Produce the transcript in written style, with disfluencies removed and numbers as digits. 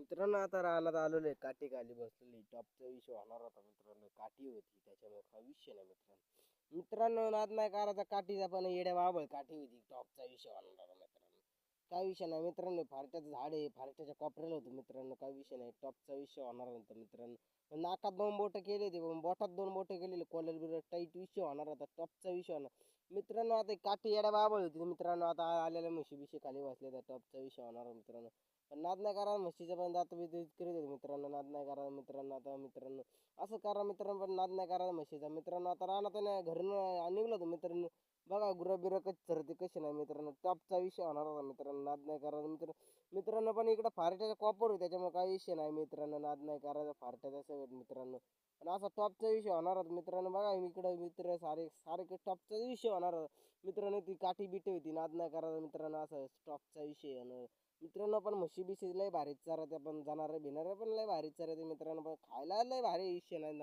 मित्रांनो आता रानात आलेलो आहे, काठी खाली बसलेली. टॉपचा विषय होणार होता मित्रांनो, काठी होती त्याच्यामुळे हा विषय नाही मित्रांनो. मित्रांनो नाद नाही करायचा काठीचा, पण येड्या बाबळ काठी होती. टॉपचा विषय होणार होता मित्रांनो. काय विषय नाही मित्रांनो, फारट्याचं झाड आहे, फारट्याच्या कोपऱ्याला होतं मित्रांनो. काय विषय नाही, टॉपचा विषय होणार होता मित्रांनो. पण नाकात 2 बोटं केले होते, पण बोटात 2 बोटं केलेले, कॉलर बिलर टाईट विषय होणार होता. टॉपचा विषय होणार मित्रांनो. आता काठी येड्या बाबळ होती मित्रांनो. आता आलेल्या म्हशी बिशी खाली बसल्या, तर टॉपचा विषय होणार मित्रांनो. पण नाद नाही करा म्हशीचं, पण दात बीत करीत होते मित्रांनो. नाद नाही करा मित्रांनो. आता मित्रांनो असं करा मित्रांनो, पण नाद नाही करा म्हशीचा मित्रांनो. आता रानात नाही घरून निघलो होतो मित्रांनो. बघा गुरं बिरं कशी चरते कशी नाही मित्रांनो. टॉपचा विषय होणार होता मित्रांनो. नाद नाही करा मित्रांनो. पण इकडं फारट्याचा कॉपर होते, त्याच्यामुळे काही विषय नाही मित्रांनो. नाद नाही करायचा फारट्याचा सगळं मित्रांनो. पण असा टॉपचा विषय होणार होता मित्रांनो. बघा इकडं मित्र सारे सारे टॉपचा विषय होणार होता मित्रांनो. ती काठी बिटी होती, नाद नाही करायचा मित्रांनो. असं टॉपचा विषय होणार मित्रांनो. पण म्हशी बिशी लय भारी चारत, पण जाणार भिणार पण लय भारी चारत मित्रांनो. पण खायला लय भारी विषय नाही.